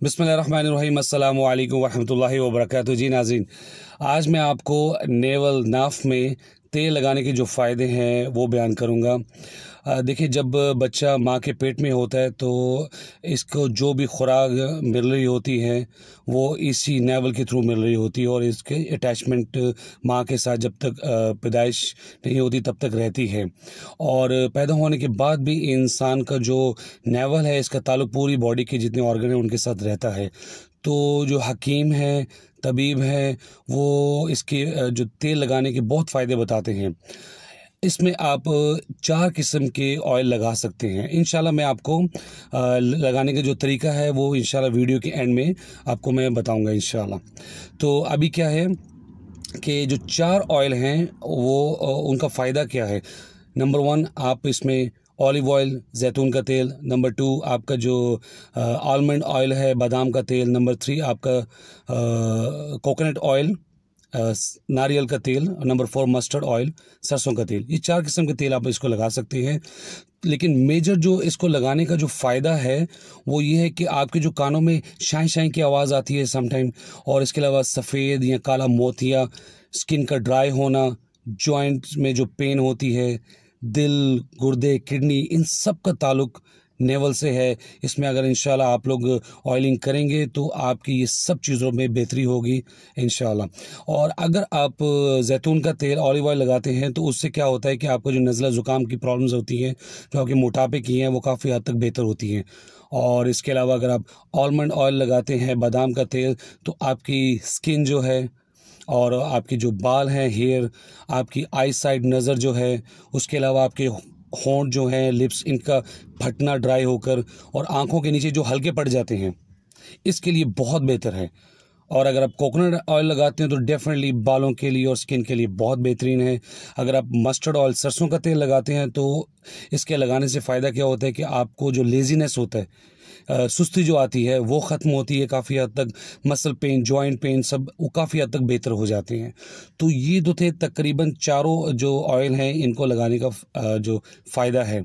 बिस्मिल्लाहिर्रहमानिर्रहीम अस्सलामु अलैकुम वरहमतुल्लाहि वबरकातुहू। जी नाज़रीन, आज मैं आपको नेवल नाफ में तेल लगाने के जो फ़ायदे हैं वो बयान करूँगा। देखिए, जब बच्चा माँ के पेट में होता है तो इसको जो भी खुराक मिल रही होती है वो इसी नेवल के थ्रू मिल रही होती है और इसके अटैचमेंट माँ के साथ जब तक पैदाइश नहीं होती तब तक रहती है। और पैदा होने के बाद भी इंसान का जो नेवल है इसका ताल्लुक पूरी बॉडी के जितने ऑर्गन हैं उनके साथ रहता है। तो जो हकीम हैं, तबीब हैं, वो इसके जो तेल लगाने के बहुत फ़ायदे बताते हैं। इसमें आप 4 किस्म के ऑयल लगा सकते हैं। इंशाल्लाह मैं आपको लगाने का जो तरीका है वो इंशाल्लाह वीडियो के एंड में आपको मैं बताऊंगा इंशाल्लाह। तो अभी क्या है कि जो 4 ऑयल हैं वो उनका फ़ायदा क्या है। नंबर 1, आप इसमें ऑलिव ऑयल, जैतून का तेल। नंबर 2, आपका जो आलमंड ऑयल है, बादाम का तेल। नंबर 3, आपका कोकोनट ऑयल, नारियल का तेल। नंबर 4, मस्टर्ड ऑयल, सरसों का तेल। ये 4 किस्म के तेल आप इसको लगा सकते हैं। लेकिन मेजर जो इसको लगाने का जो फ़ायदा है वो ये है कि आपके जो कानों में शाई शाई की आवाज़ आती है समटाइम, और इसके अलावा सफ़ेद या काला मोतिया, स्किन का ड्राई होना, जॉइंट्स में जो पेन होती है, दिल, गुर्दे, किडनी, इन सब का ताल्लुक नेवल से है। इसमें अगर इंशाल्लाह आप लोग ऑयलिंग करेंगे तो आपकी ये सब चीज़ों में बेहतरी होगी इंशाल्लाह। और अगर आप जैतून का तेल, ऑलिव ऑयल लगाते हैं तो उससे क्या होता है कि आपको जो नज़ला ज़ुकाम की प्रॉब्लम्स होती हैं, जो आपके मोटापे की हैं, वो काफ़ी हद तक बेहतर होती हैं। और इसके अलावा अगर आप आलमंड ऑयल लगाते हैं, बादाम का तेल, तो आपकी स्किन जो है और आपके जो बाल हैं, हेयर, आपकी आई साइड, नज़र जो है, उसके अलावा आपके होंठ जो हैं, लिप्स, इनका फटना ड्राई होकर, और आंखों के नीचे जो हल्के पड़ जाते हैं, इसके लिए बहुत बेहतर है। और अगर आप कोकोनट ऑयल लगाते हैं तो डेफिनेटली बालों के लिए और स्किन के लिए बहुत बेहतरीन है। अगर आप मस्टर्ड ऑयल, सरसों का तेल लगाते हैं तो इसके लगाने से फ़ायदा क्या होता है कि आपको जो लेज़ीनेस होता है, सुस्ती जो आती है, वो ख़त्म होती है काफ़ी हद तक। मसल पेन, जॉइंट पेन, सब वो काफ़ी हद तक बेहतर हो जाते हैं। तो ये तो थे तकरीबन चारों जो ऑयल हैं इनको लगाने का जो फ़ायदा है।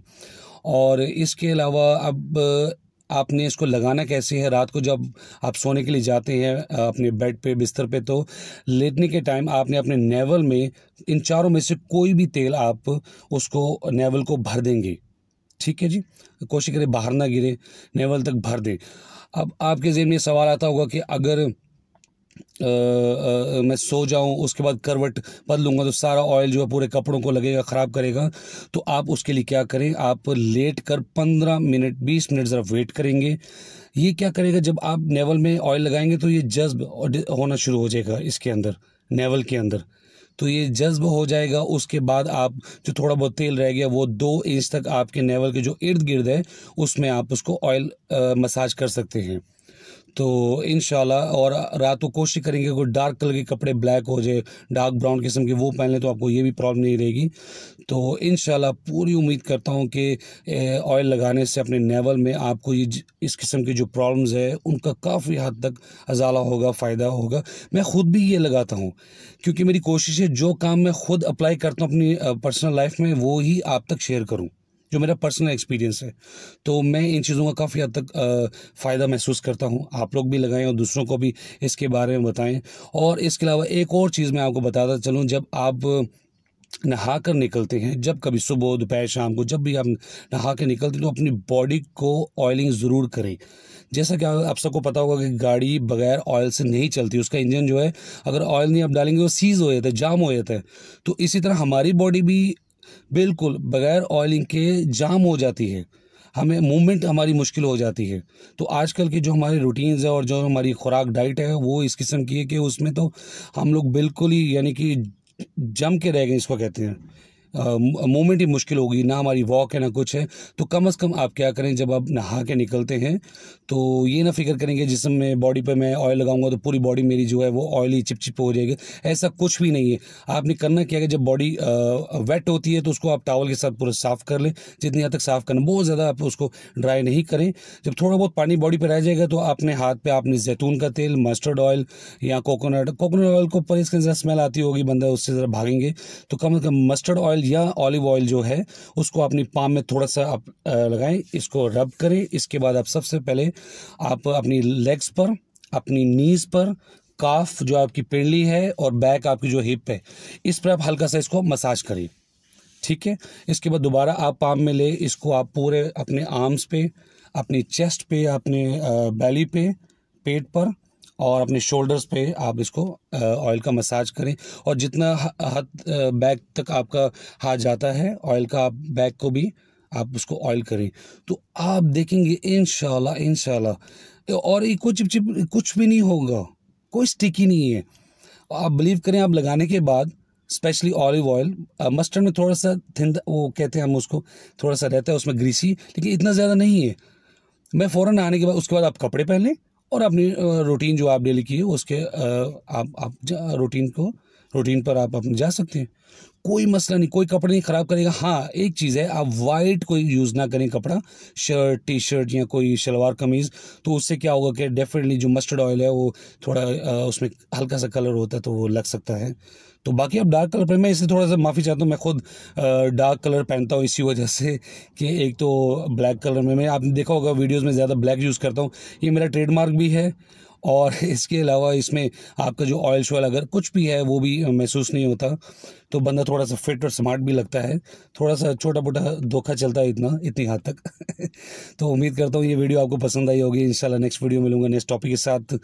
और इसके अलावा अब आपने इसको लगाना कैसे है। रात को जब आप सोने के लिए जाते हैं अपने बेड पे, बिस्तर पे, तो लेटने के टाइम आपने अपने नेवल में इन चारों में से कोई भी तेल आप उसको नेवल को भर देंगे। ठीक है जी, कोशिश करें बाहर ना गिरे, नेवल तक भर दें। अब आपके ज़हन में सवाल आता होगा कि अगर मैं सो जाऊं, उसके बाद करवट बदलूंगा तो सारा ऑयल जो है पूरे कपड़ों को लगेगा, ख़राब करेगा। तो आप उसके लिए क्या करें, आप लेट कर 15 मिनट 20 मिनट ज़रा वेट करेंगे। ये क्या करेगा, जब आप नेवल में ऑयल लगाएंगे तो ये जज्ब होना शुरू हो जाएगा इसके अंदर, नेवल के अंदर। तो ये जज्ब हो जाएगा। उसके बाद आप जो थोड़ा बहुत तेल रह गया वो 2 इंच तक आपके नेवल के जो इर्द गिर्द है उसमें आप उसको ऑयल मसाज कर सकते हैं। तो इंशाल्लाह, और रात को कोशिश करेंगे कोई डार्क कलर के कपड़े, ब्लैक हो जाए, डार्क ब्राउन किस्म के, वो पहन लें तो आपको ये भी प्रॉब्लम नहीं रहेगी। तो इंशाल्लाह पूरी उम्मीद करता हूँ कि ऑयल लगाने से अपने नेवल में आपको ये इस किस्म की जो प्रॉब्लम्स है उनका काफ़ी हद तक अजाला होगा, फ़ायदा होगा। मैं ख़ुद भी ये लगाता हूँ क्योंकि मेरी कोशिश है जो काम मैं ख़ुद अप्लाई करता हूँ अपनी पर्सनल लाइफ में वो ही आप तक शेयर करूँ, जो मेरा पर्सनल एक्सपीरियंस है। तो मैं इन चीज़ों का काफ़ी हद तक फ़ायदा महसूस करता हूँ। आप लोग भी लगाएं और दूसरों को भी इसके बारे में बताएं। और इसके अलावा एक और चीज़ मैं आपको बताता चलूँ, जब आप नहा कर निकलते हैं, जब कभी सुबह, दोपहर, शाम को जब भी आप नहा के निकलते हैं तो अपनी बॉडी को ऑयलिंग ज़रूर करें। जैसा कि आप सबको पता होगा कि गाड़ी बगैर ऑयल से नहीं चलती, उसका इंजन जो है अगर ऑयल नहीं आप डालेंगे वो सीज़ हो जाता है, जाम हो जाता है। तो इसी तरह हमारी बॉडी भी बिल्कुल बगैर ऑयलिंग के जाम हो जाती है, हमें मूवमेंट हमारी मुश्किल हो जाती है। तो आजकल की जो हमारी रूटीन्स है और जो हमारी खुराक, डाइट है, वो इस किस्म की है कि उसमें तो हम लोग बिल्कुल ही यानी कि जम के रह गए, इसको कहते हैं। मूवमेंट ही मुश्किल होगी, ना हमारी वॉक है ना कुछ है। तो कम से कम आप क्या करें, जब आप नहा के निकलते हैं तो ये ना फिक्र करेंगे जिसम में, बॉडी पे मैं ऑयल लगाऊंगा तो पूरी बॉडी मेरी जो है वो ऑयली चिपचिप हो जाएगी। ऐसा कुछ भी नहीं है। आपने करना क्या है, जब बॉडी वेट होती है तो उसको आप टॉवल के साथ पूरा साफ़ कर लें, जितनी हद तक साफ़ करना, बहुत ज़्यादा आप उसको ड्राई नहीं करें। जब थोड़ा बहुत पानी बॉडी पर रह जाएगा तो अपने हाथ पे आपने जैतून का तेल, मस्टर्ड ऑयल या कोकोनट ऑयल को, पर इसके अंदर स्मेल आती होगी, बंदा उससे ज़रा भागेंगे। तो कम से कम मस्टर्ड ऑयल या ऑलिव ऑयल जो है उसको अपनी पाम में थोड़ा सा आप लगाएं, इसको रब करें। इसके बाद आप सबसे पहले आप अपनी लेग्स पर, अपनी नीज़ पर, काफ जो आपकी पिंडली है और बैक आपकी जो हिप है, इस पर आप हल्का सा इसको मसाज करिए, ठीक है। इसके बाद दोबारा आप पाम में ले, इसको आप पूरे अपने आर्म्स पे, अपनी चेस्ट पे, अपने बैली पे, पेट पर और अपने शोल्डर्स पे आप इसको ऑयल का मसाज करें। और जितना हाथ बैक तक आपका हाथ जाता है ऑयल का, आप बैक को भी आप उसको ऑयल करें, तो आप देखेंगे इंशाल्लाह इंशाल्लाह, और ये कुछ चिप कुछ भी नहीं होगा, कोई स्टिकी नहीं है। आप बिलीव करें, आप लगाने के बाद स्पेशली ऑलिव ऑयल, मस्टर्ड में थोड़ा सा थिन, वो कहते हैं हम उसको, थोड़ा सा रहता है उसमें ग्रीसी, लेकिन इतना ज़्यादा नहीं है। मैं फ़ौरन आने के बाद उसके बाद आप कपड़े पहन लें और अपनी रूटीन जो आप डेली की है उसके आप रूटीन पर आप अपने जा सकते हैं, कोई मसला नहीं, कोई कपड़े नहीं ख़राब करेगा। हाँ, एक चीज़ है, आप वाइट कोई यूज़ ना करें कपड़ा, शर्ट, टी शर्ट या कोई शलवार कमीज़, तो उससे क्या होगा कि डेफिनेटली जो मस्टर्ड ऑयल है वो थोड़ा उसमें हल्का सा कलर होता है तो वो लग सकता है। तो बाकी आप डार्क कलर पर, मैं इससे थोड़ा सा माफ़ी चाहता हूँ, मैं खुद डार्क कलर पहनता हूँ इसी वजह से कि एक तो ब्लैक कलर में, मैं आपने देखा होगा वीडियोज़ में ज़्यादा ब्लैक यूज़ करता हूँ, ये मेरा ट्रेडमार्क भी है। और इसके अलावा इसमें आपका जो ऑयल शॉयल अगर कुछ भी है वो भी महसूस नहीं होता, तो बंदा थोड़ा सा फिट और स्मार्ट भी लगता है, थोड़ा सा छोटा मोटा धोखा चलता है इतनी हद तक। तो उम्मीद करता हूँ ये वीडियो आपको पसंद आई होगी। इंशाल्लाह नेक्स्ट वीडियो मिलूंगा नेक्स्ट टॉपिक के साथ,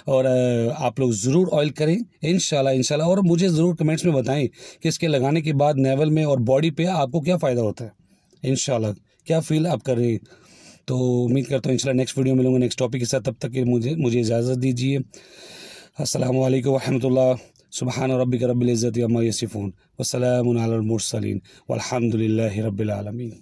और आप लोग ज़रूर ऑयल करें इंशाल्लाह। और मुझे ज़रूर कमेंट्स में बताएं कि इसके लगाने के बाद नेवल में और बॉडी पे आपको क्या फ़ायदा होता है, इंशाल्लाह क्या फ़ील आप कर रहे हैं। तो उम्मीद करता हूँ इंशाल्लाह नेक्स्ट वीडियो मिलूंगा नेक्स्ट टॉपिक के साथ, तब तक के मुझे इजाज़त दीजिए। अस्सलामु अलैकुम वरहमतुल्लाह। सुब्हान रब्बिक रब्बिल इज़्ज़ति अम्मा यसिफून, वस्सलामुन अलल मुरसलीन, वल्हम्दुलिल्लाहि रब्बिल आलमीन।